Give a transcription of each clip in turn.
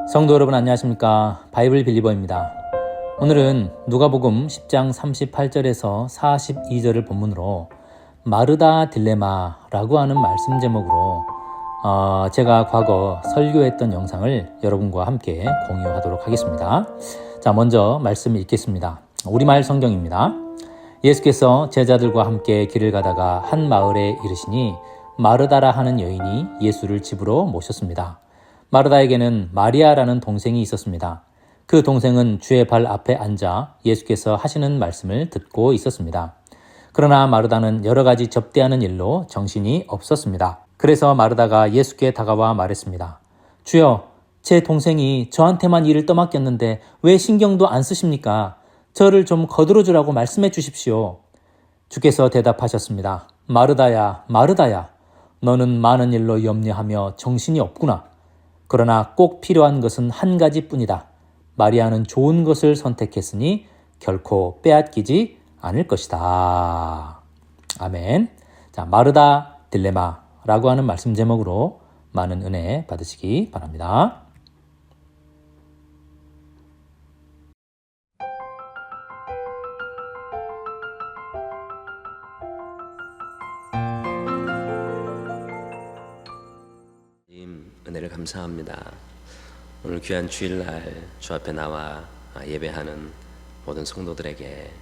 성도 여러분 안녕하십니까? 바이블 빌리버입니다. 오늘은 누가복음 10장 38절에서 42절을 본문으로 마르다 딜레마라고 하는 말씀 제목으로 제가 과거 설교했던 영상을 여러분과 함께 공유하도록 하겠습니다. 자, 먼저 말씀을 읽겠습니다. 우리말 성경입니다. 예수께서 제자들과 함께 길을 가다가 한 마을에 이르시니 마르다라 하는 여인이 예수를 집으로 모셨습니다. 마르다에게는 마리아라는 동생이 있었습니다. 그 동생은 주의 발 앞에 앉아 예수께서 하시는 말씀을 듣고 있었습니다. 그러나 마르다는 여러 가지 접대하는 일로 정신이 없었습니다. 그래서 마르다가 예수께 다가와 말했습니다. 주여, 제 동생이 저한테만 일을 떠맡겼는데 왜 신경도 안 쓰십니까? 저를 좀 거들어주라고 말씀해 주십시오. 주께서 대답하셨습니다. 마르다야, 마르다야, 너는 많은 일로 염려하며 정신이 없구나. 그러나 꼭 필요한 것은 한 가지뿐이다. 마리아는 좋은 것을 선택했으니 결코 빼앗기지 않을 것이다. 아멘. 자, 마르다 딜레마라고 하는 말씀 제목으로 많은 은혜 받으시기 바랍니다. 은혜를 감사합니다. 오늘 귀한 주일날 주 앞에 나와 예배하는 모든 성도들에게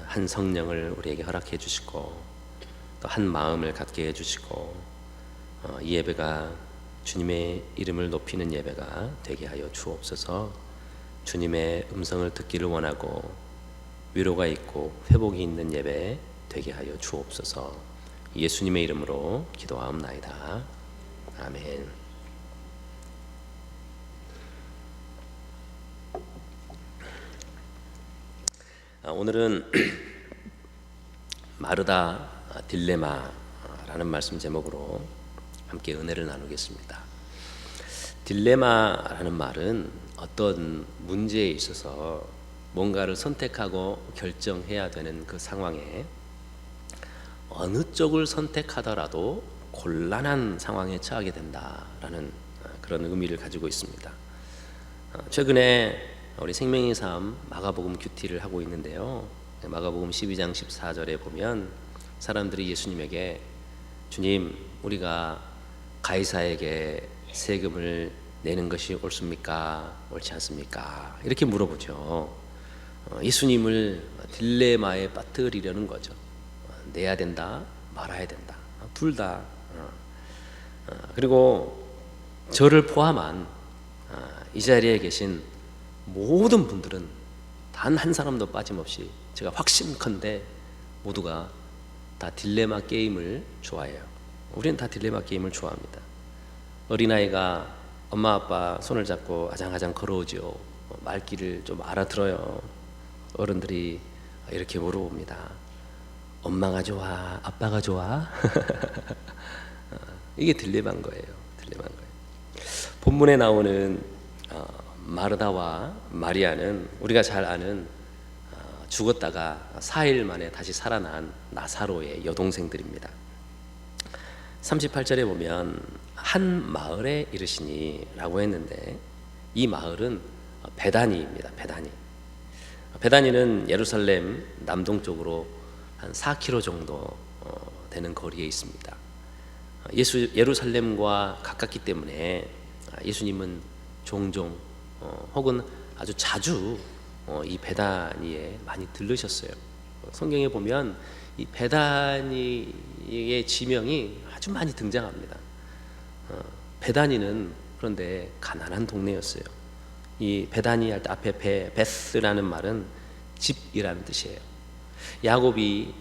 한 성령을 우리에게 허락해 주시고 또 한 마음을 갖게 해 주시고 이 예배가 주님의 이름을 높이는 예배가 되게 하여 주옵소서. 주님의 음성을 듣기를 원하고 위로가 있고 회복이 있는 예배 되게 하여 주옵소서. 예수님의 이름으로 기도하옵나이다. 아멘. 오늘은 마르다 딜레마라는 말씀 제목으로 함께 은혜를 나누겠습니다. 딜레마라는 말은 어떤 문제에 있어서 뭔가를 선택하고 결정해야 되는 그 상황에 어느 쪽을 선택하더라도 곤란한 상황에 처하게 된다라는 그런 의미를 가지고 있습니다. 최근에 우리 생명의 삶 마가복음 큐티를 하고 있는데요. 마가복음 12장 14절에 보면 사람들이 예수님에게 주님, 우리가 가이사에게 세금을 내는 것이 옳습니까? 옳지 않습니까? 이렇게 물어보죠. 예수님을 딜레마에 빠뜨리려는 거죠. 내야 된다, 말아야 된다. 둘 다. 그리고 저를 포함한 이 자리에 계신 모든 분들은 단 한 사람도 빠짐없이 제가 확신컨대 모두가 다 딜레마 게임을 좋아해요. 우리는 다 딜레마 게임을 좋아합니다. 어린아이가 엄마 아빠 손을 잡고 아장아장 걸어오죠. 말귀를 좀 알아들어요. 어른들이 이렇게 물어봅니다. 엄마가 좋아? 아빠가 좋아? 이게 딜레마인 거예요. 딜레마인 거예요. 본문에 나오는 마르다와 마리아는 우리가 잘 아는 죽었다가 4일 만에 다시 살아난 나사로의 여동생들입니다. 38절에 보면 한 마을에 이르시니 라고 했는데 이 마을은 베다니입니다. 베다니는 예루살렘 남동쪽으로 한 4km 정도 되는 거리에 있습니다. 예루살렘과 가깝기 때문에 예수님은 종종 혹은 아주 자주 이 베다니에 많이 들르셨어요. 성경에 보면 이 베다니의 지명이 아주 많이 등장합니다. 베다니는 그런데 가난한 동네였어요. 이 베다니 할 때 앞에 베스라는 말은 집이라는 뜻이에요. 야곱이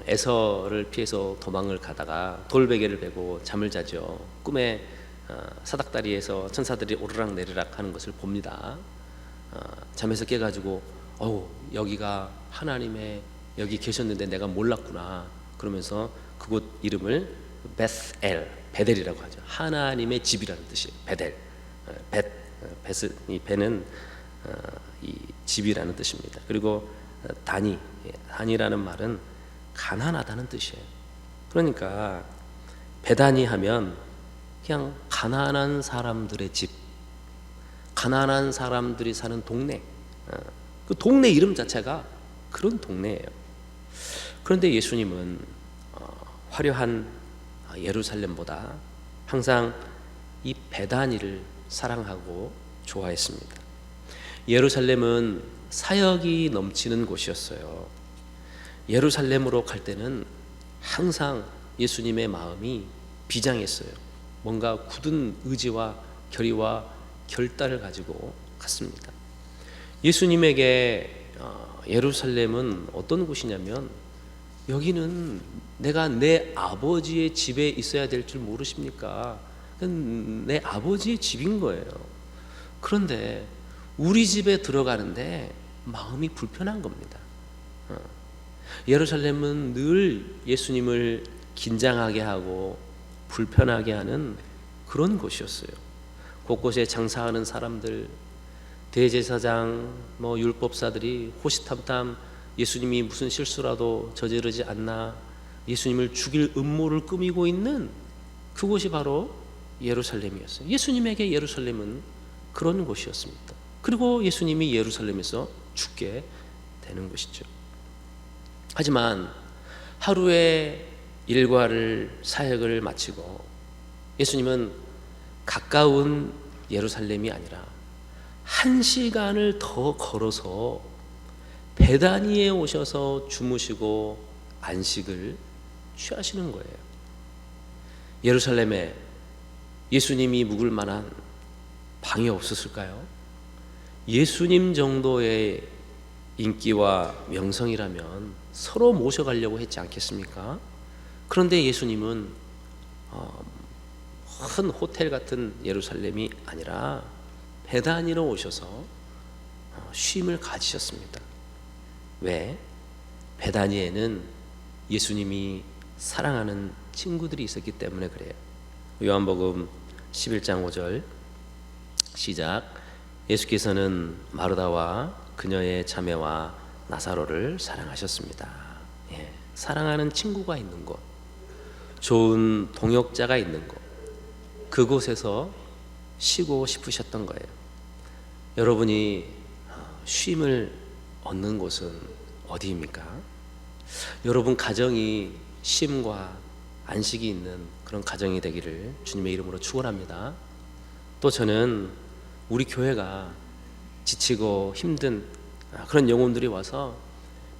에서를 피해서 도망을 가다가 돌베개를 베고 잠을 자죠. 꿈에 사닥다리에서 천사들이 오르락 내리락 하는 것을 봅니다. 잠에서 깨가지고 여기가 하나님의 여기 계셨는데 내가 몰랐구나 그러면서 그곳 이름을 베델이라고 하죠. 하나님의 집이라는 뜻이에요. 베델. 이 베는 이 집이라는 뜻입니다. 그리고 단이라는 말은 가난하다는 뜻이에요. 그러니까 베다니 하면 그냥 가난한 사람들의 집 가난한 사람들이 사는 동네, 그 동네 이름 자체가 그런 동네예요. 그런데 예수님은 화려한 예루살렘보다 항상 이 베다니를 사랑하고 좋아했습니다. 예루살렘은 사역이 넘치는 곳이었어요. 예루살렘으로 갈 때는 항상 예수님의 마음이 비장했어요. 뭔가 굳은 의지와 결의와 결단을 가지고 갔습니다. 예수님에게 예루살렘은 어떤 곳이냐면, 여기는 내가 내 아버지의 집에 있어야 될 줄 모르십니까? 내 아버지의 집인 거예요. 그런데 우리 집에 들어가는데 마음이 불편한 겁니다. 예루살렘은 늘 예수님을 긴장하게 하고 불편하게 하는 그런 곳이었어요. 곳곳에 장사하는 사람들, 대제사장, 율법사들이 호시탐탐 예수님이 무슨 실수라도 저지르지 않나 예수님을 죽일 음모를 꾸미고 있는 그곳이 바로 예루살렘이었어요. 예수님에게 예루살렘은 그런 곳이었습니다. 그리고 예수님이 예루살렘에서 죽게 되는 것이죠. 하지만 하루의 일과를, 사역을 마치고 예수님은 가까운 예루살렘이 아니라 1시간을 더 걸어서 베다니에 오셔서 주무시고 안식을 취하시는 거예요. 예루살렘에 예수님이 묵을 만한 방이 없었을까요? 예수님 정도의 인기와 명성이라면 서로 모셔가려고 했지 않겠습니까? 그런데 예수님은 큰 호텔 같은 예루살렘이 아니라 베다니로 오셔서 쉼을 가지셨습니다. 왜? 베다니에는 예수님이 사랑하는 친구들이 있었기 때문에 그래요. 요한복음 11장 5절 시작. 예수께서는 마르다와 그녀의 자매와 나사로를 사랑하셨습니다. 사랑하는 친구가 있는 곳, 좋은 동역자가 있는 곳, 그곳에서 쉬고 싶으셨던 거예요. 여러분이 쉼을 얻는 곳은 어디입니까? 여러분 가정이 쉼과 안식이 있는 그런 가정이 되기를 주님의 이름으로 축원합니다. 또 저는 우리 교회가 지치고 힘든 그런 영혼들이 와서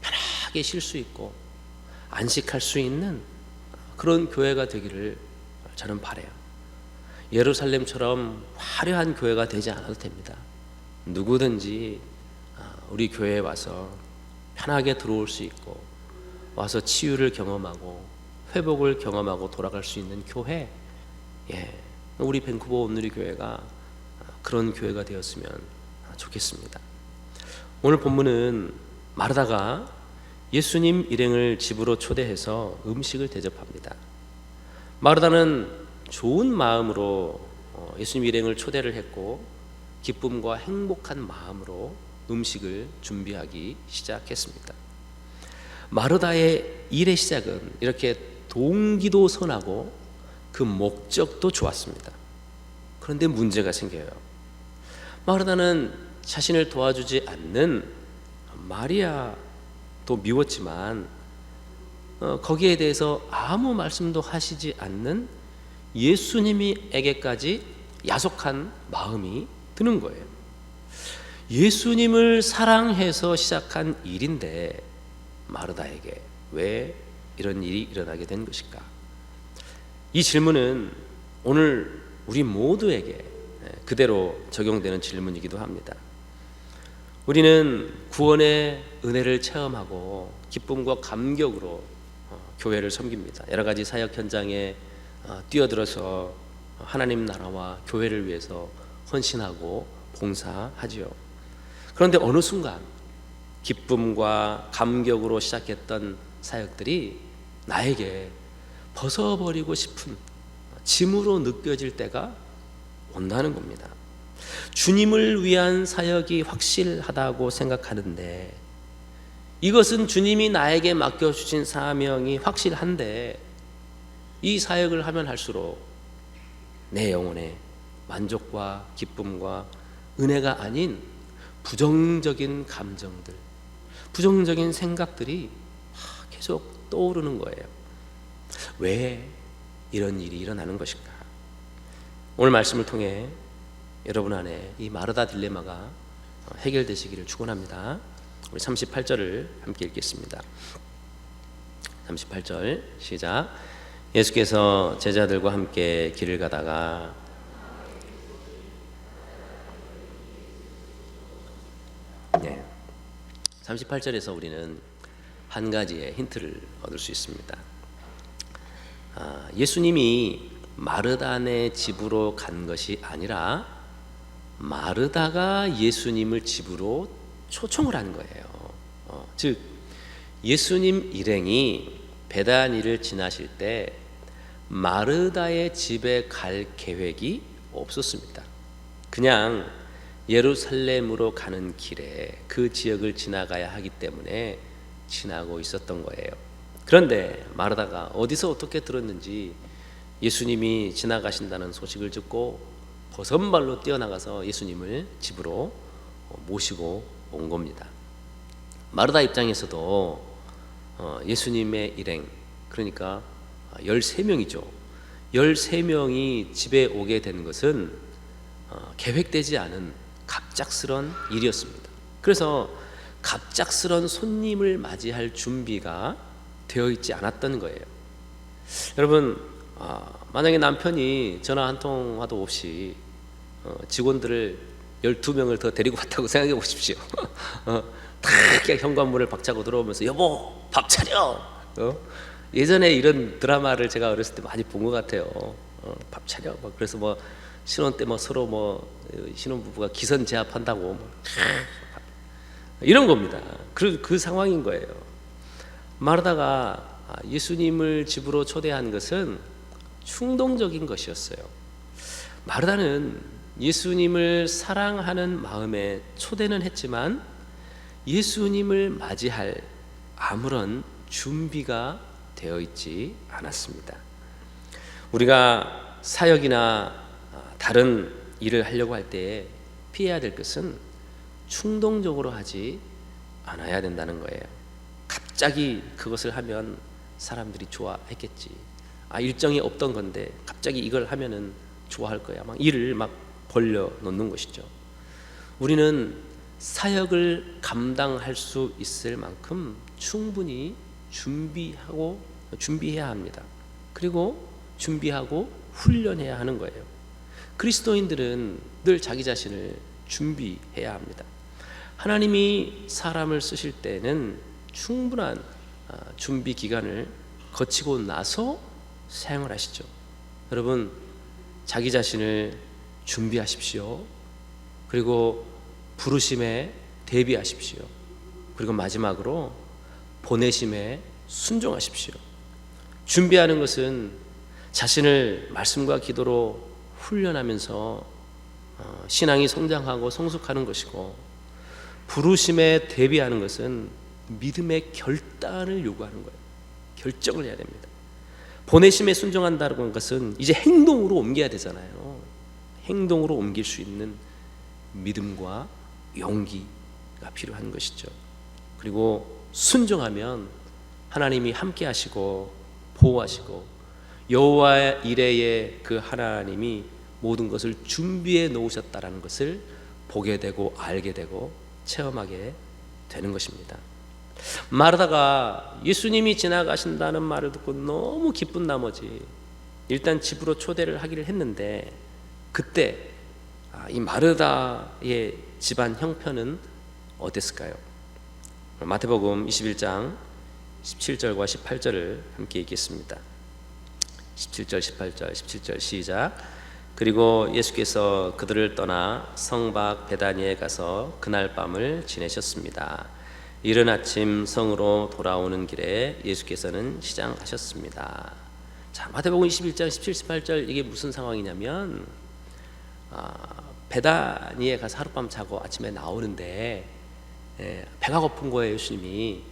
편하게 쉴 수 있고 안식할 수 있는 그런 교회가 되기를 저는 바라요. 예루살렘처럼 화려한 교회가 되지 않아도 됩니다. 누구든지 우리 교회에 와서 편하게 들어올 수 있고 와서 치유를 경험하고 회복을 경험하고 돌아갈 수 있는 교회, 우리 밴쿠버 온누리 교회가 그런 교회가 되었으면 좋겠습니다. 오늘 본문은 마르다가 예수님 일행을 집으로 초대해서 음식을 대접합니다. 마르다는 좋은 마음으로 예수님 일행을 초대를 했고 기쁨과 행복한 마음으로 음식을 준비하기 시작했습니다. 마르다의 일의 시작은 이렇게 동기도 선하고 그 목적도 좋았습니다. 그런데 문제가 생겨요. 마르다는 자신을 도와주지 않는 마리아도 미웠지만 거기에 대해서 아무 말씀도 하시지 않는 예수님에게까지 야속한 마음이 드는 거예요. 예수님을 사랑해서 시작한 일인데 마르다에게 왜 이런 일이 일어나게 된 것일까? 이 질문은 오늘 우리 모두에게 그대로 적용되는 질문이기도 합니다. 우리는 구원의 은혜를 체험하고 기쁨과 감격으로 교회를 섬깁니다. 여러 가지 사역 현장에 뛰어들어서 하나님 나라와 교회를 위해서 헌신하고 봉사하지요. 그런데 어느 순간 기쁨과 감격으로 시작했던 사역들이 나에게 벗어버리고 싶은 짐으로 느껴질 때가 온다는 겁니다. 주님을 위한 사역이 확실하다고 생각하는데 이것은 주님이 나에게 맡겨주신 사명이 확실한데 이 사역을 하면 할수록 내 영혼에 만족과 기쁨과 은혜가 아닌 부정적인 감정들, 부정적인 생각들이 계속 떠오르는 거예요. 왜 이런 일이 일어나는 것일까? 오늘 말씀을 통해 여러분 안에 이 마르다 딜레마가 해결되시기를 축원합니다. 우리 38절을 함께 읽겠습니다. 38절 시작. 예수께서 제자들과 함께 길을 가다가 네, 38절에서 우리는 한 가지의 힌트를 얻을 수 있습니다. 예수님이 마르다네 집으로 간 것이 아니라 마르다가 예수님을 집으로 초청을 한 거예요. 즉 예수님 일행이 베다니를 지나실 때 마르다의 집에 갈 계획이 없었습니다. 그냥 예루살렘으로 가는 길에 그 지역을 지나가야 하기 때문에 지나고 있었던 거예요. 그런데 마르다가 어디서 어떻게 들었는지 예수님이 지나가신다는 소식을 듣고 버선발로 뛰어나가서 예수님을 집으로 모시고 온 겁니다. 마르다 입장에서도 예수님의 일행, 그러니까 13명이죠. 13명이 집에 오게 된 것은 계획되지 않은 갑작스런 일이었습니다. 그래서 갑작스런 손님을 맞이할 준비가 되어 있지 않았던 거예요. 여러분, 만약에 남편이 전화 한 통화도 없이 직원들을 12명을 더 데리고 왔다고 생각해 보십시오. 다 현관문을 박차고 들어오면서 여보 밥 차려. 예전에 이런 드라마를 제가 어렸을 때 많이 본 것 같아요. 밥 차려. 그래서 뭐 신혼 때 뭐 서로 뭐 신혼부부가 기선 제압한다고 이런 겁니다. 그 상황인 거예요. 마르다가 예수님을 집으로 초대한 것은 충동적인 것이었어요. 마르다는 예수님을 사랑하는 마음에 초대는 했지만 예수님을 맞이할 아무런 준비가 되어 있지 않았습니다. 우리가 사역이나 다른 일을 하려고 할 때 피해야 될 것은 충동적으로 하지 않아야 된다는 거예요. 갑자기 그것을 하면 사람들이 좋아했겠지. 일정이 없던 건데 갑자기 이걸 하면은 좋아할 거야. 막 일을 막 벌려 놓는 것이죠. 우리는 사역을 감당할 수 있을 만큼 충분히 준비해야 합니다. 그리고 준비하고 훈련해야 하는 거예요. 그리스도인들은 늘 자기 자신을 준비해야 합니다. 하나님이 사람을 쓰실 때는 충분한 준비 기간을 거치고 나서 사용을 하시죠. 여러분, 자기 자신을 준비하십시오. 그리고 부르심에 대비하십시오. 그리고 마지막으로 보내심에 순종하십시오. 준비하는 것은 자신을 말씀과 기도로 훈련하면서 신앙이 성장하고 성숙하는 것이고, 부르심에 대비하는 것은 믿음의 결단을 요구하는 거예요. 결정을 해야 됩니다. 보내심에 순종한다는 것은 이제 행동으로 옮겨야 되잖아요. 행동으로 옮길 수 있는 믿음과 용기가 필요한 것이죠. 그리고 순종하면 하나님이 함께 하시고 보호하시고 여호와 이레의 그 하나님이 모든 것을 준비해 놓으셨다라는 것을 보게 되고 알게 되고 체험하게 되는 것입니다. 마르다가 예수님이 지나가신다는 말을 듣고 너무 기쁜 나머지 일단 집으로 초대를 하기를 했는데, 그때 이 마르다의 집안 형편은 어땠을까요? 마태복음 21장 17절과 18절을 함께 읽겠습니다. 17절 18절 17절 시작. 그리고 예수께서 그들을 떠나 성 밖 베다니에 가서 그날 밤을 지내셨습니다. 이른 아침 성으로 돌아오는 길에 예수께서는 시장하셨습니다. 자, 마태복음 21장 17, 18절 이게 무슨 상황이냐면 베다니에 가서 하룻밤 자고 아침에 나오는데 배가 고픈 거예요. 예수님이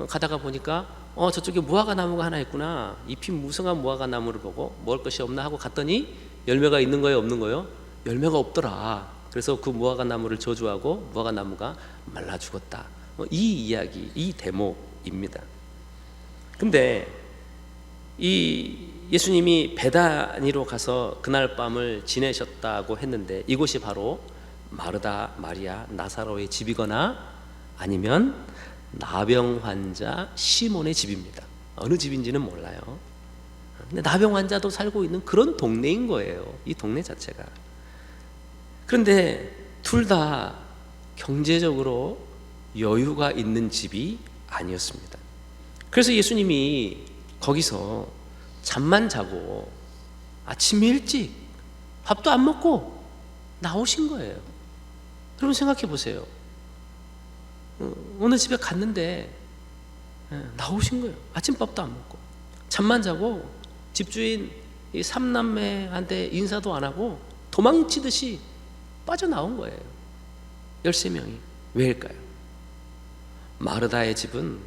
가다가 보니까 저쪽에 무화과 나무가 하나 있구나. 잎이 무성한 무화과 나무를 보고 먹을 것이 없나 하고 갔더니 열매가 있는 거예요, 없는 거예요? 열매가 없더라. 그래서 그 무화과 나무를 저주하고 무화과 나무가 말라 죽었다. 이 이야기, 이 대목입니다. 근데 이 예수님이 베다니로 가서 그날 밤을 지내셨다고 했는데 이곳이 바로 마르다, 마리아, 나사로의 집이거나 아니면 나병 환자 시몬의 집입니다. 어느 집인지는 몰라요. 근데 나병 환자도 살고 있는 그런 동네인 거예요. 이 동네 자체가. 그런데 둘 다 경제적으로 여유가 있는 집이 아니었습니다. 그래서 예수님이 거기서 잠만 자고 아침 일찍 밥도 안 먹고 나오신 거예요. 여러분 생각해 보세요. 어느 집에 갔는데 나오신 거예요. 아침밥도 안 먹고 잠만 자고 집주인 이 삼남매한테 인사도 안 하고 도망치듯이 빠져나온 거예요. 13명이. 왜일까요? 마르다의 집은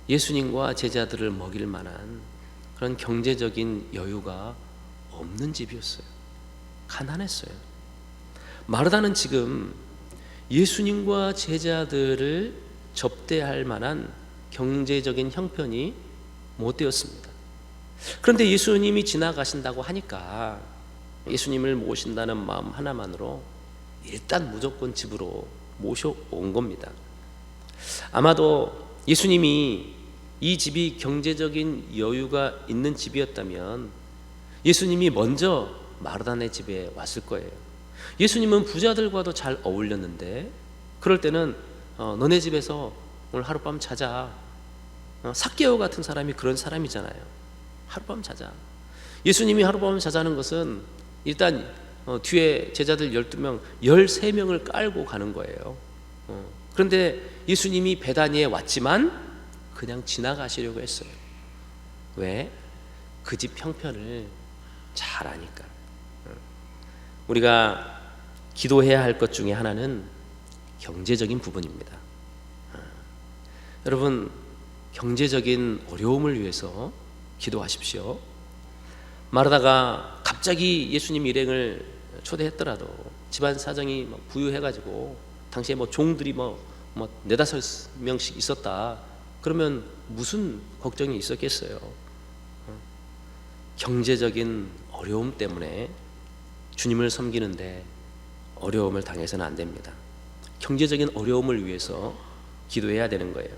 예수님과 제자들을 먹일 만한 그런 경제적인 여유가 없는 집이었어요. 가난했어요. 마르다는 지금 예수님과 제자들을 접대할 만한 경제적인 형편이 못 되었습니다. 그런데 예수님이 지나가신다고 하니까 예수님을 모신다는 마음 하나만으로 일단 무조건 집으로 모셔온 겁니다. 아마도 예수님이 이 집이 경제적인 여유가 있는 집이었다면 예수님이 먼저 마르다네 집에 왔을 거예요. 예수님은 부자들과도 잘 어울렸는데 그럴 때는 너네 집에서 오늘 하룻밤 자자. 삭개오 같은 사람이 그런 사람이잖아요. 하룻밤 자자. 예수님이 하룻밤 자자는 것은 일단 뒤에 제자들 12명, 13명을 깔고 가는 거예요. 그런데 예수님이 베다니에 왔지만 그냥 지나가시려고 했어요. 왜? 그 집 형편을 잘 아니까. 우리가 기도해야 할 것 중에 하나는 경제적인 부분입니다. 여러분, 경제적인 어려움을 위해서 기도하십시오. 마르다가 갑자기 예수님 일행을 초대했더라도 집안 사정이 부유해가지고 당시에 종들이 4-5명씩 있었다. 그러면 무슨 걱정이 있었겠어요? 경제적인 어려움 때문에 주님을 섬기는데 어려움을 당해서는 안 됩니다. 경제적인 어려움을 위해서 기도해야 되는 거예요.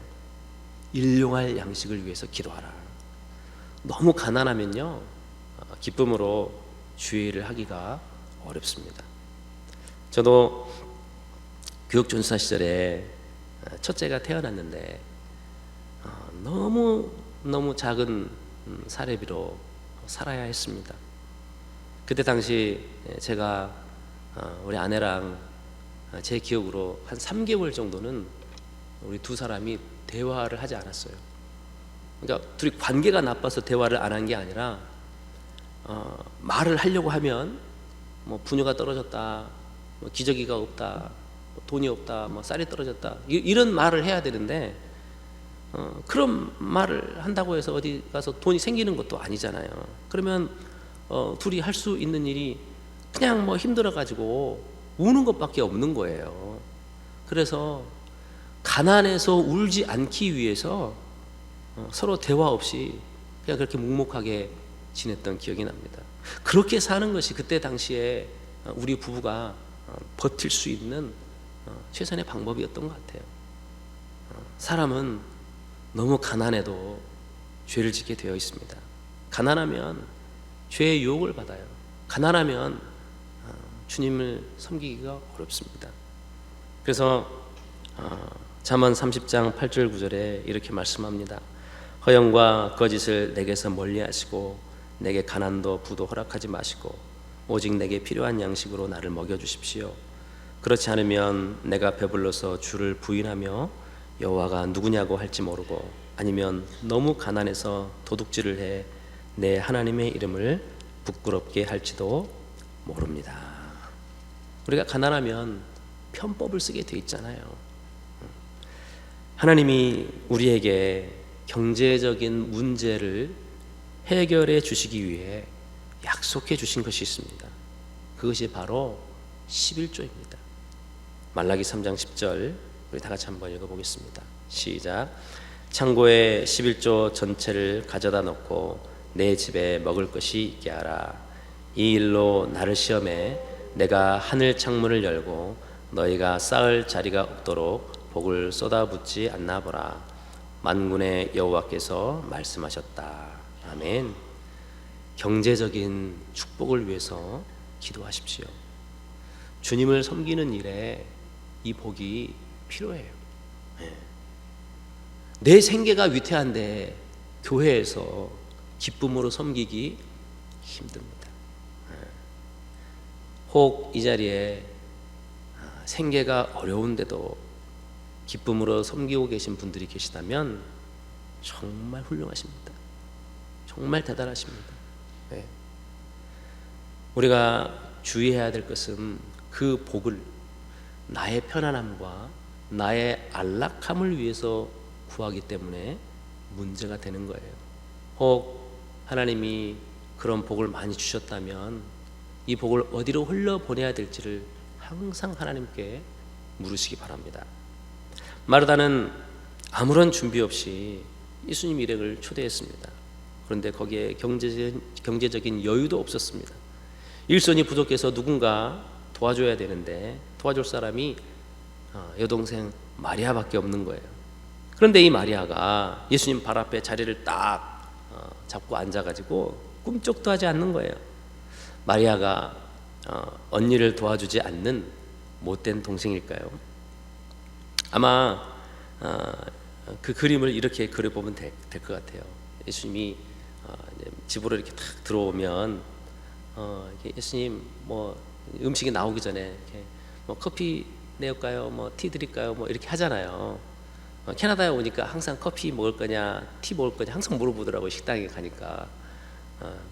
일용할 양식을 위해서 기도하라. 너무 가난하면요, 기쁨으로 주의를 하기가 어렵습니다. 저도 교육전사 시절에 첫째가 태어났는데 너무 작은 사례비로 살아야 했습니다. 그때 당시 제가 우리 아내랑 제 기억으로 한 3개월 정도는 우리 두 사람이 대화를 하지 않았어요. 그러니까 둘이 관계가 나빠서 대화를 안 한 게 아니라 말을 하려고 하면 부녀가 떨어졌다, 기저귀가 없다, 돈이 없다, 쌀이 떨어졌다, 이런 말을 해야 되는데 그런 말을 한다고 해서 어디 가서 돈이 생기는 것도 아니잖아요. 그러면 둘이 할 수 있는 일이 그냥 힘들어가지고 우는 것밖에 없는 거예요. 그래서 가난해서 울지 않기 위해서 서로 대화 없이 그냥 그렇게 묵묵하게 지냈던 기억이 납니다. 그렇게 사는 것이 그때 당시에 우리 부부가 버틸 수 있는 최선의 방법이었던 것 같아요. 사람은 너무 가난해도 죄를 짓게 되어 있습니다. 가난하면 죄의 유혹을 받아요. 가난하면 주님을 섬기기가 어렵습니다. 그래서 잠언 30장 8절 9절에 이렇게 말씀합니다. 허영과 거짓을 내게서 멀리하시고 내게 가난도 부도 허락하지 마시고 오직 내게 필요한 양식으로 나를 먹여주십시오. 그렇지 않으면 내가 배불러서 주를 부인하며 여호와가 누구냐고 할지 모르고 아니면 너무 가난해서 도둑질을 해 내 하나님의 이름을 부끄럽게 할지도 모릅니다. 우리가 가난하면 편법을 쓰게 돼 있잖아요. 하나님이 우리에게 경제적인 문제를 해결해 주시기 위해 약속해 주신 것이 있습니다. 그것이 바로 11조입니다. 말라기 3장 10절 우리 다 같이 한번 읽어보겠습니다. 시작. 창고에 11조 전체를 가져다 놓고 내 집에 먹을 것이 있게 하라. 이 일로 나를 시험해 내가 하늘 창문을 열고 너희가 쌓을 자리가 없도록 복을 쏟아붓지 않나 보라. 만군의 여호와께서 말씀하셨다. 아멘. 경제적인 축복을 위해서 기도하십시오. 주님을 섬기는 일에 이 복이 필요해요. 내 생계가 위태한데 교회에서 기쁨으로 섬기기 힘듭니다. 혹 이 자리에 생계가 어려운데도 기쁨으로 섬기고 계신 분들이 계시다면 정말 훌륭하십니다. 정말 대단하십니다. 네. 우리가 주의해야 될 것은 그 복을 나의 편안함과 나의 안락함을 위해서 구하기 때문에 문제가 되는 거예요. 혹 하나님이 그런 복을 많이 주셨다면 이 복을 어디로 흘려보내야 될지를 항상 하나님께 물으시기 바랍니다. 마르다는 아무런 준비 없이 예수님 일행을 초대했습니다. 그런데 거기에 경제적인 여유도 없었습니다. 일손이 부족해서 누군가 도와줘야 되는데 도와줄 사람이 여동생 마리아밖에 없는 거예요. 그런데 이 마리아가 예수님 발 앞에 자리를 딱 잡고 앉아가지고 꿈쩍도 하지 않는 거예요. 마리아가 언니를 도와주지 않는 못된 동생일까요? 아마 그 그림을 이렇게 그려보면 될 것 같아요. 예수님이 집으로 이렇게 탁 들어오면 예수님 뭐 음식이 나오기 전에 이렇게 뭐 커피 내올까요? 뭐 티 드릴까요? 뭐 이렇게 하잖아요. 캐나다에 오니까 항상 커피 먹을 거냐, 티 먹을 거냐 항상 물어보더라고요. 식당에 가니까.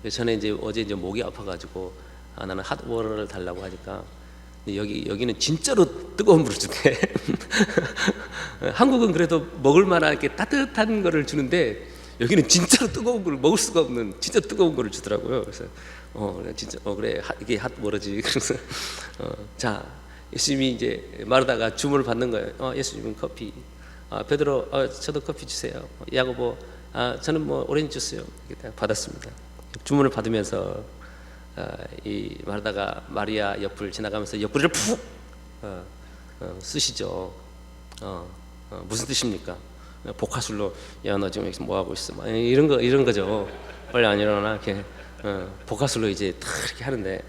그래서 저는 어제 목이 아파가지고 나는 핫워터를 달라고 하니까 여기는 진짜로 뜨거운 물을 주대. 한국은 그래도 먹을 만한 이렇게 따뜻한 거를 주는데 여기는 진짜로 뜨거운 걸 먹을 수가 없는 진짜 뜨거운 거를 주더라고요. 그래서 진짜 그래 이게 핫워터지. 그래서 자 예수님이 이제 마르다가 주문을 받는 거예요. 예수님은 커피. 베드로 저도 커피 주세요. 야고보 저는 뭐 오렌지 주스요. 이렇게 받았습니다. 주문을 받으면서 이 마르다가 마리아 옆을 지나가면서 옆구리를 푹 쓰시죠. 무슨 뜻입니까? 복화술로 야 너 지금 여기서 뭐 하고 있어? 막 이런 거죠. 빨리 안 일어나 이렇게 복화술로 이제 탁 이렇게 하는데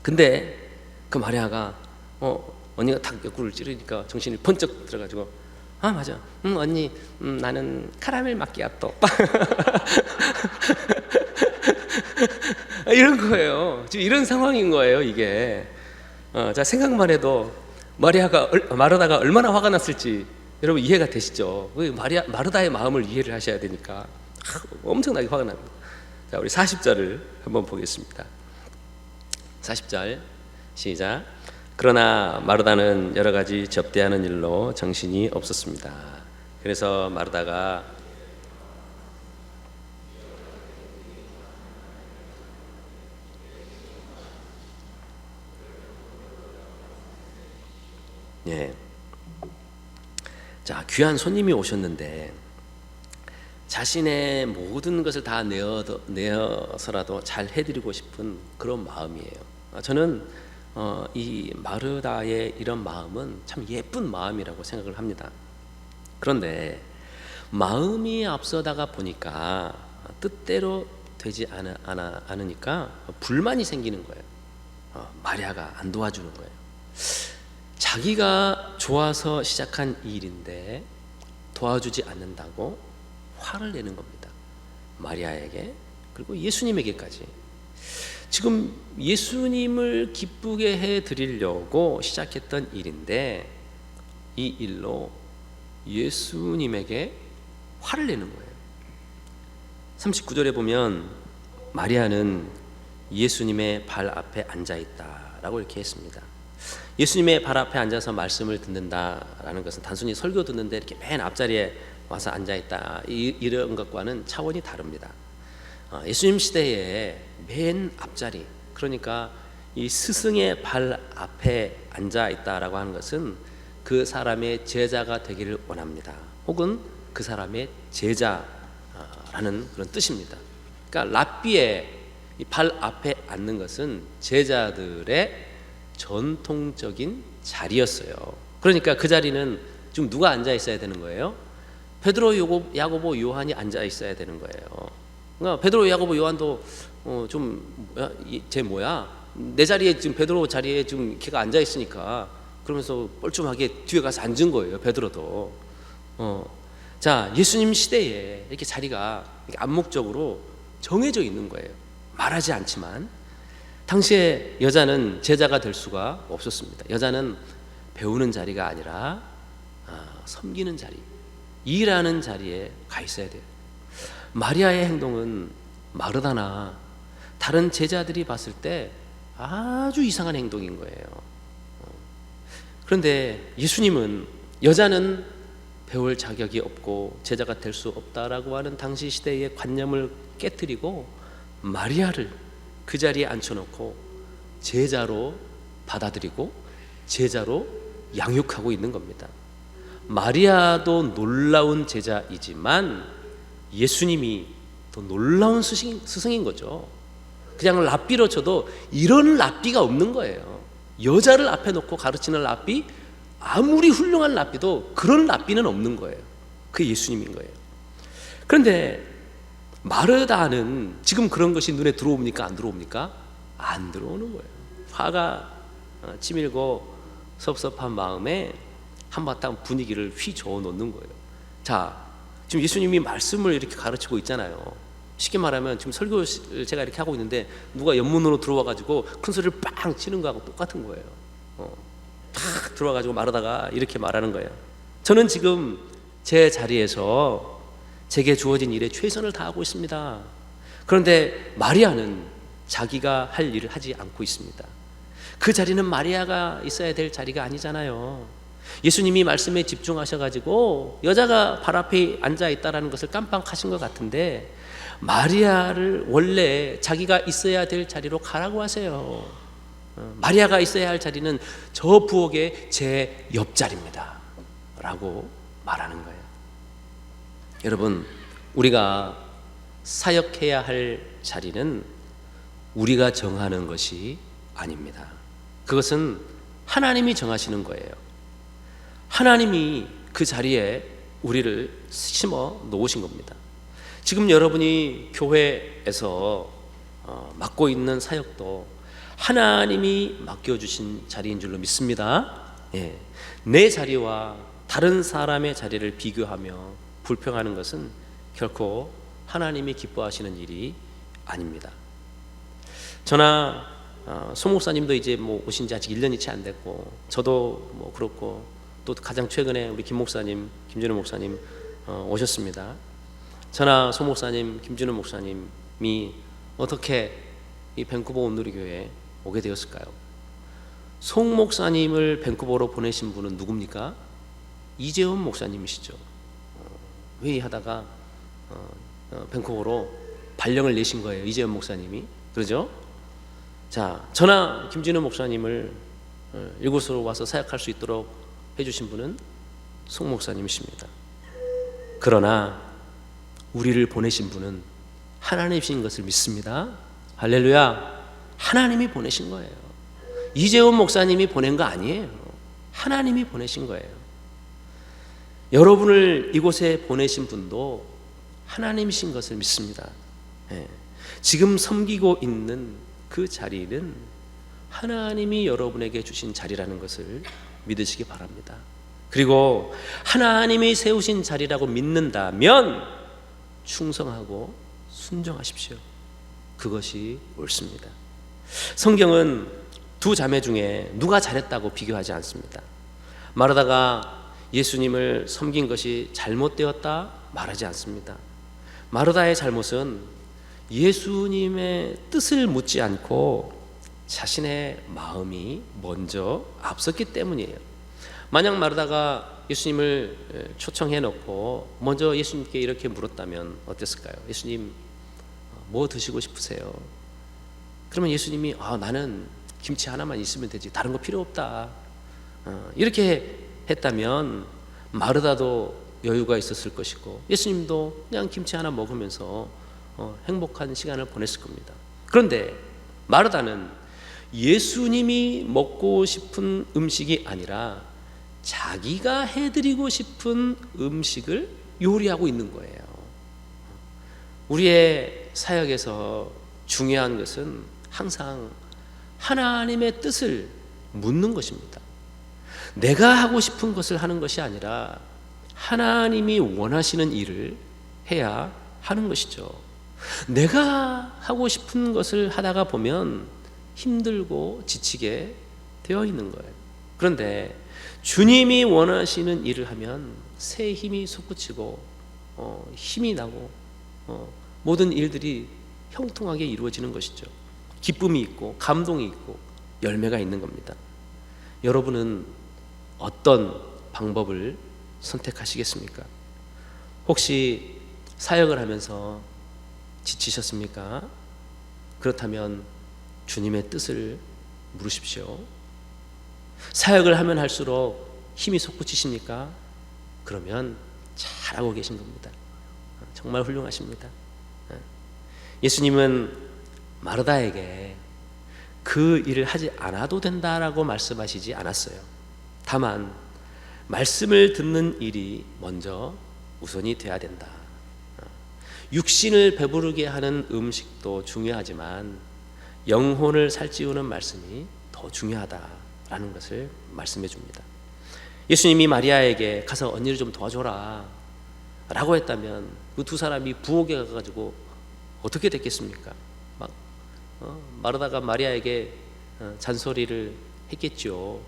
근데 그 마리아가 언니가 탁 옆구리를 찌르니까 정신이 번쩍 들어가지고 맞아. 언니 나는 카라멜 마키아토. 이런 거예요. 지금 이런 상황인 거예요. 이게 자 생각만 해도 마르다가 얼마나 화가 났을지 여러분 이해가 되시죠? 마르다의 마음을 이해를 하셔야 되니까 엄청나게 화가 납니다. 자 우리 40절을 한번 보겠습니다. 40절 시작. 그러나 마르다는 여러 가지 접대하는 일로 정신이 없었습니다. 그래서 마르다가 자 귀한 손님이 오셨는데 자신의 모든 것을 다 내어서라도 잘 해드리고 싶은 그런 마음이에요. 저는 이 마르다의 이런 마음은 참 예쁜 마음이라고 생각을 합니다. 그런데 마음이 앞서다가 보니까 뜻대로 되지 않으니까 불만이 생기는 거예요. 마리아가 안 도와주는 거예요. 자기가 좋아서 시작한 일인데 도와주지 않는다고 화를 내는 겁니다. 마리아에게 그리고 예수님에게까지. 지금 예수님을 기쁘게 해드리려고 시작했던 일인데 이 일로 예수님에게 화를 내는 거예요. 39절에 보면 마리아는 예수님의 발 앞에 앉아있다라고 이렇게 했습니다. 예수님의 발 앞에 앉아서 말씀을 듣는다라는 것은 단순히 설교 듣는데 이렇게 맨 앞자리에 와서 앉아있다 이런 것과는 차원이 다릅니다. 예수님 시대에 맨 앞자리, 그러니까 이 스승의 발 앞에 앉아 있다라고 하는 것은 그 사람의 제자가 되기를 원합니다. 혹은 그 사람의 제자라는 그런 뜻입니다. 그러니까 랍비의 발 앞에 앉는 것은 제자들의 전통적인 자리였어요. 그러니까 그 자리는 지금 누가 앉아 있어야 되는 거예요? 베드로, 야고보, 요한이 앉아 있어야 되는 거예요. 그러니까 베드로, 야고보, 요한도 쟤 뭐야? 내 자리에 지금 베드로 자리에 지금 걔가 앉아 있으니까 그러면서 뻘쭘하게 뒤에 가서 앉은 거예요. 베드로도. 자, 예수님 시대에 이렇게 자리가 이렇게 암묵적으로 정해져 있는 거예요. 말하지 않지만 당시에 여자는 제자가 될 수가 없었습니다. 여자는 배우는 자리가 아니라 섬기는 자리, 일하는 자리에 가 있어야 돼요. 마리아의 행동은 마르다나 다른 제자들이 봤을 때 아주 이상한 행동인 거예요. 그런데 예수님은 여자는 배울 자격이 없고 제자가 될 수 없다라고 하는 당시 시대의 관념을 깨뜨리고 마리아를 그 자리에 앉혀놓고 제자로 받아들이고 제자로 양육하고 있는 겁니다. 마리아도 놀라운 제자이지만 예수님이 더 놀라운 스승인 거죠. 그냥 랍비로 쳐도 이런 랍비가 없는 거예요. 여자를 앞에 놓고 가르치는 랍비, 아무리 훌륭한 랍비도 그런 랍비는 없는 거예요. 그게 예수님인 거예요. 그런데 마르다는 지금 그런 것이 눈에 들어옵니까? 안 들어옵니까? 안 들어오는 거예요. 화가 치밀고 섭섭한 마음에 한바탕 분위기를 휘저어 놓는 거예요. 자, 지금 예수님이 말씀을 이렇게 가르치고 있잖아요. 쉽게 말하면 지금 설교를 제가 이렇게 하고 있는데 누가 옆문으로 들어와가지고 큰 소리를 빵 치는 거하고 똑같은 거예요. 탁 들어와가지고 말하다가 이렇게 말하는 거예요. 저는 지금 제 자리에서 제게 주어진 일에 최선을 다하고 있습니다. 그런데 마리아는 자기가 할 일을 하지 않고 있습니다. 그 자리는 마리아가 있어야 될 자리가 아니잖아요. 예수님이 말씀에 집중하셔가지고 여자가 발 앞에 앉아 있다라는 것을 깜빡하신 것 같은데 마리아를 원래 자기가 있어야 될 자리로 가라고 하세요. 마리아가 있어야 할 자리는 저 부엌의 제 옆자리입니다 라고 말하는 거예요. 여러분, 우리가 사역해야 할 자리는 우리가 정하는 것이 아닙니다. 그것은 하나님이 정하시는 거예요. 하나님이 그 자리에 우리를 심어 놓으신 겁니다. 지금 여러분이 교회에서 맡고 있는 사역도 하나님이 맡겨주신 자리인 줄로 믿습니다. 예. 내 자리와 다른 사람의 자리를 비교하며 불평하는 것은 결코 하나님이 기뻐하시는 일이 아닙니다. 저나 소 목사님도 이제 오신 지 아직 1년이 채 안 됐고 저도 그렇고 또 가장 최근에 우리 김 목사님, 김준호 목사님 오셨습니다. 저나 소 목사님, 김준호 목사님이 어떻게 이 밴쿠버 온누리교회에 오게 되었을까요? 송 목사님을 밴쿠버로 보내신 분은 누굽니까? 이재원 목사님이시죠. 회의하다가 밴쿠버로 발령을 내신 거예요. 이재원 목사님이. 그러죠? 자, 저나 김진우 목사님을 이곳으로 와서 사역할 수 있도록 해주신 분은 송 목사님이십니다. 그러나 우리를 보내신 분은 하나님이신 것을 믿습니다. 할렐루야. 하나님이 보내신 거예요. 이재원 목사님이 보낸 거 아니에요. 하나님이 보내신 거예요. 여러분을 이곳에 보내신 분도 하나님이신 것을 믿습니다. 예. 지금 섬기고 있는 그 자리는 하나님이 여러분에게 주신 자리라는 것을 믿으시기 바랍니다. 그리고 하나님이 세우신 자리라고 믿는다면 충성하고 순종하십시오. 그것이 옳습니다. 성경은 두 자매 중에 누가 잘했다고 비교하지 않습니다. 마르다가 예수님을 섬긴 것이 잘못되었다 말하지 않습니다. 마르다의 잘못은 예수님의 뜻을 묻지 않고 자신의 마음이 먼저 앞섰기 때문이에요. 만약 마르다가 예수님을 초청해 놓고 먼저 예수님께 이렇게 물었다면 어땠을까요? 예수님, 뭐 드시고 싶으세요? 그러면 예수님이 나는 김치 하나만 있으면 되지 다른 거 필요 없다. 이렇게 했다면 마르다도 여유가 있었을 것이고 예수님도 그냥 김치 하나 먹으면서 행복한 시간을 보냈을 겁니다. 그런데 마르다는 예수님이 먹고 싶은 음식이 아니라 자기가 해드리고 싶은 음식을 요리하고 있는 거예요. 우리의 사역에서 중요한 것은 항상 하나님의 뜻을 묻는 것입니다. 내가 하고 싶은 것을 하는 것이 아니라 하나님이 원하시는 일을 해야 하는 것이죠. 내가 하고 싶은 것을 하다가 보면 힘들고 지치게 되어 있는 거예요. 그런데 주님이 원하시는 일을 하면 새 힘이 솟구치고 힘이 나고 모든 일들이 형통하게 이루어지는 것이죠. 기쁨이 있고 감동이 있고 열매가 있는 겁니다. 여러분은 어떤 방법을 선택하시겠습니까? 혹시 사역을 하면서 지치셨습니까? 그렇다면 주님의 뜻을 물으십시오. 사역을 하면 할수록 힘이 솟구치십니까? 그러면 잘하고 계신 겁니다. 정말 훌륭하십니다. 예수님은 마르다에게 그 일을 하지 않아도 된다라고 말씀하시지 않았어요. 다만 말씀을 듣는 일이 먼저 우선이 돼야 된다. 육신을 배부르게 하는 음식도 중요하지만 영혼을 살찌우는 말씀이 더 중요하다라는 것을 말씀해 줍니다. 예수님이 마리아에게 가서 언니를 좀 도와줘라 라고 했다면 그 두 사람이 부엌에 가가지고 어떻게 됐겠습니까? 막 마르다가 마리아에게 잔소리를 했겠죠.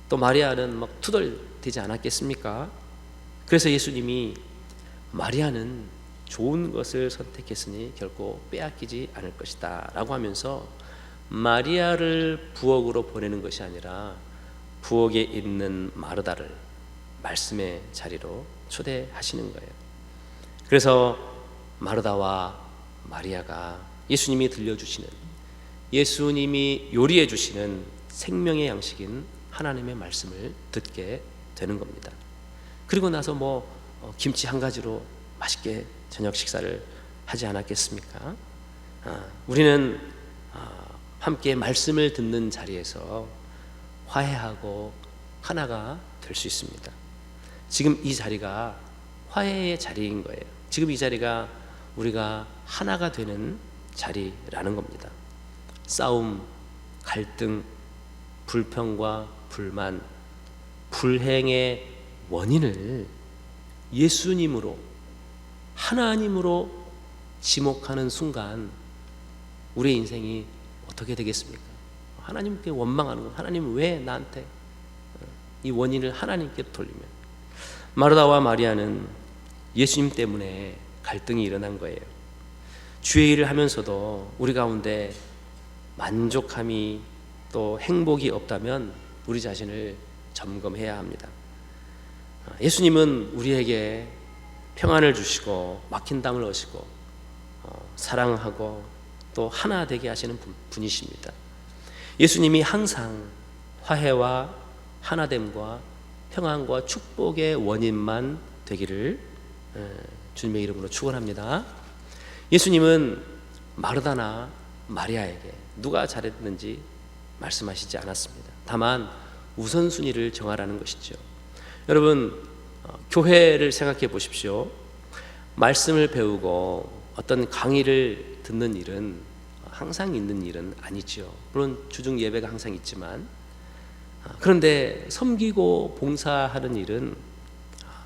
또 마리아는 막 투덜대지 않았겠습니까? 그래서 예수님이 마리아는 좋은 것을 선택했으니 결코 빼앗기지 않을 것이다 라고 하면서 마리아를 부엌으로 보내는 것이 아니라 부엌에 있는 마르다를 말씀의 자리로 초대하시는 거예요. 그래서 마르다와 마리아가 예수님이 들려주시는, 예수님이 요리해 주시는 생명의 양식인 하나님의 말씀을 듣게 되는 겁니다. 그리고 나서 김치 한 가지로 맛있게 저녁 식사를 하지 않았겠습니까? 우리는 함께 말씀을 듣는 자리에서 화해하고 하나가 될 수 있습니다. 지금 이 자리가 화해의 자리인 거예요. 지금 이 자리가 우리가 하나가 되는 자리라는 겁니다. 싸움, 갈등, 불평과 불만, 불행의 원인을 예수님으로, 하나님으로 지목하는 순간 우리의 인생이 어떻게 되겠습니까? 하나님께 원망하는 것, 하나님 왜 나한테, 이 원인을 하나님께 돌리면, 마르다와 마리아는 예수님 때문에 갈등이 일어난 거예요. 주의 일을 하면서도 우리 가운데 만족함이 또 행복이 없다면 우리 자신을 점검해야 합니다. 예수님은 우리에게 평안을 주시고 막힌 담을 얻으시고 사랑하고 또 하나 되게 하시는 분이십니다. 예수님이 항상 화해와 하나됨과 평안과 축복의 원인만 되기를 주님의 이름으로 축원합니다. 예수님은 마르다나 마리아에게 누가 잘했는지 말씀하시지 않았습니다. 다만 우선순위를 정하라는 것이죠. 여러분, 교회를 생각해 보십시오. 말씀을 배우고 어떤 강의를 듣는 일은 항상 있는 일은 아니죠. 물론 주중 예배가 항상 있지만, 그런데 섬기고 봉사하는 일은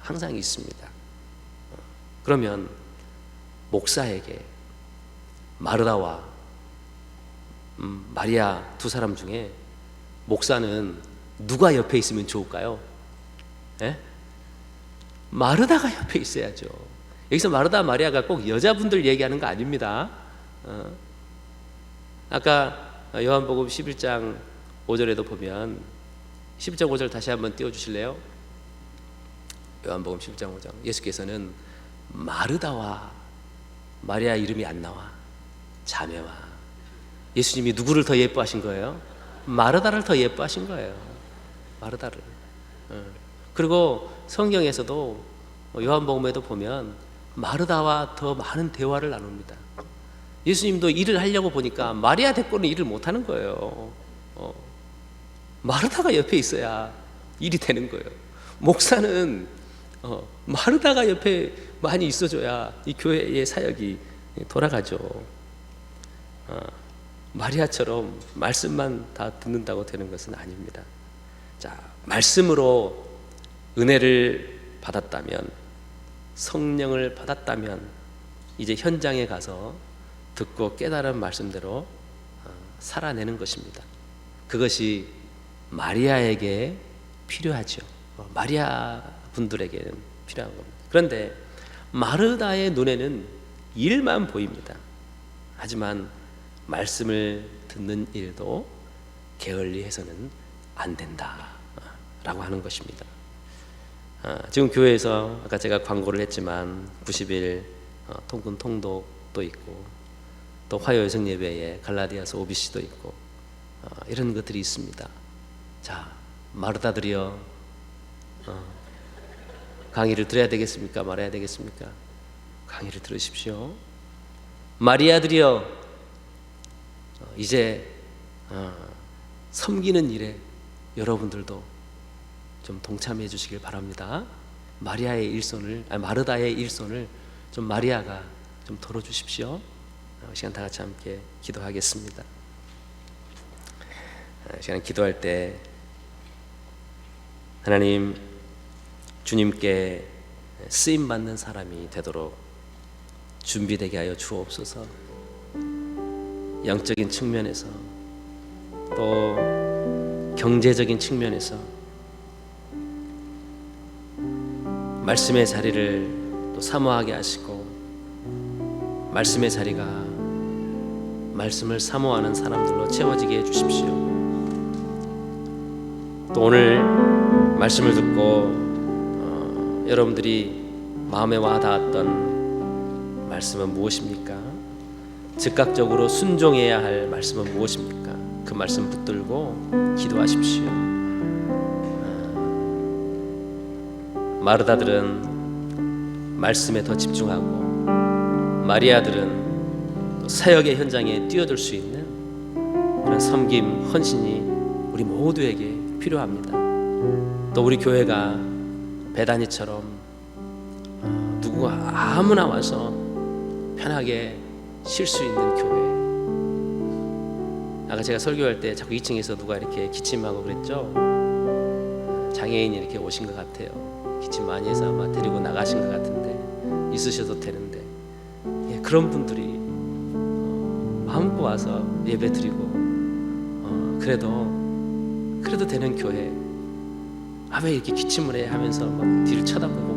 항상 있습니다. 그러면 목사에게 마르다와 마리아 두 사람 중에 목사는 누가 옆에 있으면 좋을까요? 예? 마르다가 옆에 있어야죠. 여기서 마르다 마리아가 꼭 여자분들 얘기하는 거 아닙니다. 아까 요한복음 11장 5절에도 보면 11장 5절 다시 한번 띄워주실래요? 요한복음 11장 5절 예수께서는 마르다와 마리아 이름이 안 나와. 자매와. 예수님이 누구를 더 예뻐하신 거예요? 마르다를 더 예뻐하신 거예요. 마르다를. 그리고 성경에서도 요한복음에도 보면 마르다와 더 많은 대화를 나눕니다. 예수님도 일을 하려고 보니까 마리아 데리고는 일을 못하는 거예요. 마르다가 옆에 있어야 일이 되는 거예요. 목사는 마르다가 옆에 많이 있어줘야 이 교회의 사역이 돌아가죠. 마리아처럼 말씀만 다 듣는다고 되는 것은 아닙니다. 자, 말씀으로 은혜를 받았다면, 성령을 받았다면 이제 현장에 가서 듣고 깨달은 말씀대로 살아내는 것입니다. 그것이 마리아에게 필요하죠. 마리아 분들에게는 필요한 겁니다. 그런데 마르다의 눈에는 일만 보입니다. 하지만 말씀을 듣는 일도 게을리해서는 안 된다라고 하는 것입니다. 지금 교회에서 아까 제가 광고를 했지만 90일 통근 통독도 있고 또 화요 여성 예배에 갈라디아서 OBC도 있고 이런 것들이 있습니다. 자, 마르다들이여, 강의를 들어야 되겠습니까? 말아야 되겠습니까? 강의를 들으십시오. 마리아들이여, 이제 섬기는 일에 여러분들도 좀 동참해 주시길 바랍니다. 마르다의 일손을 좀 마리아가 좀 덜어주십시오. 시간 다 같이 함께 기도하겠습니다. 시간 기도할 때 하나님, 주님께 쓰임 받는 사람이 되도록 준비되게 하여 주옵소서. 영적인 측면에서 또 경제적인 측면에서 말씀의 자리를 또 사모하게 하시고 말씀의 자리가 말씀을 사모하는 사람들로 채워지게 해주십시오. 또 오늘 말씀을 듣고 여러분들이 마음에 와닿았던 말씀은 무엇입니까? 즉각적으로 순종해야 할 말씀은 무엇입니까? 그 말씀 붙들고 기도하십시오. 마르다들은 말씀에 더 집중하고 마리아들은 사역의 현장에 뛰어들 수 있는 그런 섬김, 헌신이 우리 모두에게 필요합니다. 또 우리 교회가 베다니처럼 누구가 아무나 와서 편하게 쉴 수 있는 교회. 아까 제가 설교할 때 자꾸 2층에서 누가 이렇게 기침하고 그랬죠? 장애인이 이렇게 오신 것 같아요. 기침 많이 해서 아마 데리고 나가신 것 같은데 있으셔도 되는데, 그런 분들이 마음껏 와서 예배 드리고 그래도 되는 교회. 왜 이렇게 기침을 해 하면서 막 뒤를 쳐다보고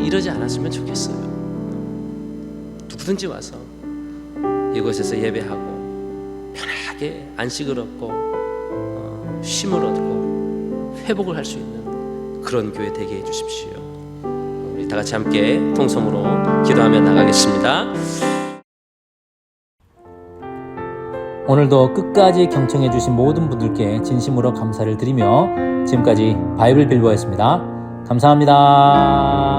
이러지 않았으면 좋겠어요. 누구든지 와서 이곳에서 예배하고 편하게 안식을 얻고 쉼을 얻고 회복을 할 수 있는 그런 교회 되게 해주십시오. 우리 다 같이 함께 통성으로 기도하며 나가겠습니다. 오늘도 끝까지 경청해 주신 모든 분들께 진심으로 감사를 드리며 지금까지 바이블 빌보였습니다. 감사합니다.